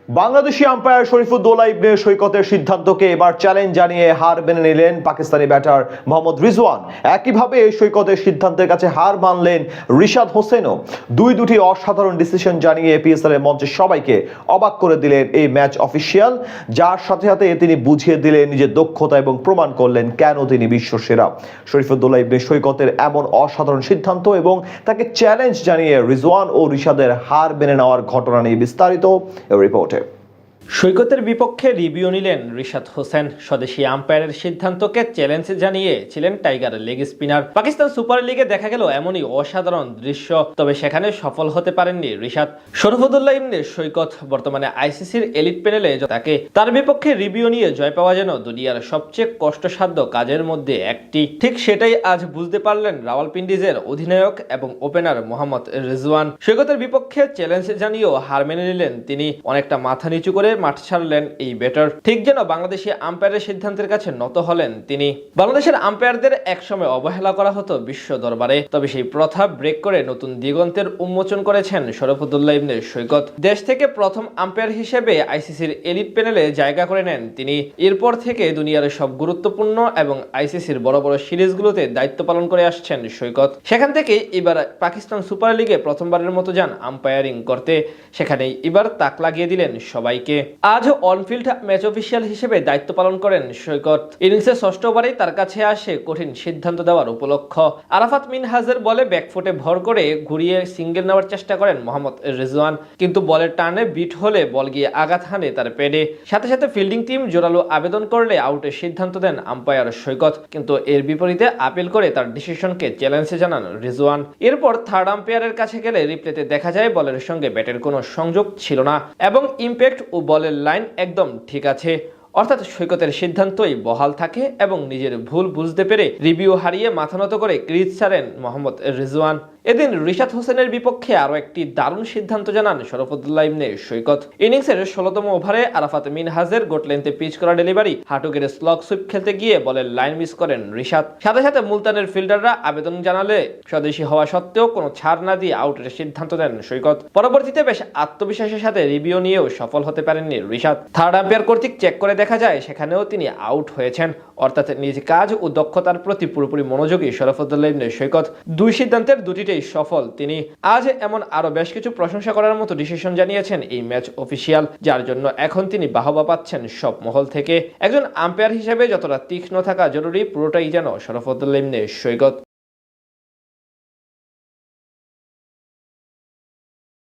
Bangladeshi umpire শরীফুদ্দৌলা ইবনে সৈকতের সিদ্ধান্তকে এবার চ্যালেঞ্জ জানিয়ে হার মেনে নিলেন পাকিস্তানি ব্যাটার মোহাম্মদ রিজওয়ান। একইভাবে সৈকতের সিদ্ধান্তের কাছে হার মানলেন রিশাদ হোসেনও। দুটি অসাধারণ ডিসিশন জানিয়ে পিএসএল এর মঞ্চে সবাইকে অবাক করে দিলেন এই ম্যাচ অফিসিয়াল, যার সাথে সাথে তিনি বুঝিয়ে দিলেন নিজের দক্ষতা এবং প্রমাণ করলেন কেন তিনি বিশ্ব সেরা। শরীফুদ্দৌলা ইবনে সৈকতের এমন অসাধারণ সিদ্ধান্ত এবং তাকে চ্যালেঞ্জ জানিয়ে রিজওয়ান ও রিশাদের হার মেনে নেওয়ার ঘটনা নিয়ে বিস্তারিত রিপোর্টে। সৈকতের বিপক্ষে রিভিউ নিলেন রিশাদ হোসেন। স্বদেশি আম্পায়ারের সিদ্ধান্তকে চ্যালেঞ্জ জানিয়েছিলেন tiger leg spinner. Pakistan super লিগে দেখা গেল এমনই অসাধারণ দৃশ্য, তবে সেখানে সফল হতে পারেননি রিশাদ। শরীফুদ্দৌলা ইবনে সৈকত বর্তমানে আইসিসির এলিট প্যানেলে তাকে তার বিপক্ষে রিভিউ নিয়ে জয় পাওয়া যেন দুনিয়ার সবচেয়ে কষ্টসাধ্য কাজের মধ্যে একটি। ঠিক সেটাই আজ বুঝতে পারলেন রাওয়ালপিন্ডিজের অধিনায়ক এবং ওপেনার মোহাম্মদ রিজওয়ান। সৈকতের বিপক্ষে চ্যালেঞ্জ জানিয়েও হার মেনে নিলেন তিনি। অনেকটা মাথা নিচু করে মাঠ ছাড়লেন এই ব্যাটার, ঠিক যেন বাংলাদেশি আম্পায়ারের সিদ্ধান্তের কাছে নত হলেন তিনি। বাংলাদেশের আম্পায়ারদের একসময় অবহেলা করা হতো বিশ্ব দরবারে, তবে সেই প্রথা ব্রেক করে নতুন দিগন্তের উন্মোচন করেছেন শরীফুদ্দৌলা ইবনে সৈকত। দেশ থেকে প্রথম আম্পায়ার হিসেবে আইসিসির এলিট প্যানেলে জায়গা করে নেন তিনি। এরপর থেকে দুনিয়ার সব গুরুত্বপূর্ণ এবং আইসিসির বড় বড় সিরিজগুলোতে দায়িত্ব পালন করে আসছেন সৈকত। সেখান থেকে এবার পাকিস্তান সুপার লিগে প্রথমবারের মতো যান আম্পায়ারিং করতে। সেখানেই এবার তাক লাগিয়ে দিলেন সবাইকে। আজ অনফিল্ড ম্যাচ অফিসিয়াল হিসেবে দায়িত্ব পালন করেন সৈকত। ইনিংসের ষষ্ঠ ওভারেই তার কাছে আসে কঠিন সিদ্ধান্ত দেওয়ার উপলক্ষ। আরাফাত মিনহাজের বলে ব্যাকফুটে ভর করে ঘুরিয়ে সিঙ্গেল নেওয়ার চেষ্টা করেন মোহাম্মদ রিজওয়ান, কিন্তু বলের টানে বিট হলে বল গিয়ে আঘাত হানে তার প্যাডে। সাথে সাথে ফিল্ডিং টিম জোরালো আবেদন করলে আউটের সিদ্ধান্ত দেন আম্পায়ার সৈকত, কিন্তু এর বিপরীতে আপিল করে তার ডিসিশনকে চ্যালেঞ্জে জানান রিজওয়ান। এরপর থার্ড আম্পায়ারের কাছে গেলে রিপ্লেতে দেখা যায় বলের সঙ্গে ব্যাটের কোনো সংযোগ ছিল না এবং ইম্প্যাক্ট ও বলের লাইন একদম ঠিক আছে। অর্থাৎ সৈকতের সিদ্ধান্তই বহাল থাকে এবং নিজের ভুল বুঝতে পেরে রিভিউ হারিয়ে মাথা নত করে ক্রিজ ছাড়েন মোহাম্মদ রিজওয়ান। এদিন রিশাদ হোসেনের বিপক্ষে আরো একটি দারুণ সিদ্ধান্ত জানান শরীফুদ্দৌলা ইবনে সৈকত। ইনিংসের 16তম ওভারে আরাফাত মিনহাজের গোট লেন্থে পিচ করা ডেলিভারি হাঁটু গেড়ে স্লগ সুইপ খেলতে গিয়ে বলের লাইন মিস করেন রিশাদ। সাথে সাথে মুলতানের ফিল্ডাররা আবেদন জানালে স্বদেশি হওয়া সত্ত্বেও কোনো ছাড় না দিয়ে আউটের সিদ্ধান্ত দেন সৈকত। পরবর্তীতে বেশ আত্মবিশ্বাসের সাথে রিভিউ নিয়েও সফল হতে পারেননি রিশাদ। থার্ড আম্পায়ার কর্তৃক চেক করে দেখা যায় সেখানেও তিনি আউট হয়েছেন। অর্থাৎ নিজ কাজ ও দক্ষতার প্রতি পুরোপুরি মনোযোগী শরীফুদ্দৌলা ইবনে সৈকত। দুই সিদ্ধান্তের দুটিতেই সফল তিনি। আজ এমন আরো বেশ কিছু প্রশংসা করার মতো ডিসিশন জানিয়েছেন এই ম্যাচ অফিসিয়াল, যার জন্য এখন তিনি বাহবা পাচ্ছেন সব মহল থেকে। একজন আম্পায়ার হিসেবে যতটা তীক্ষ্ণ থাকা জরুরি, পুরোটাই যেন শরীফুদ্দৌলা ইবনে সৈকত।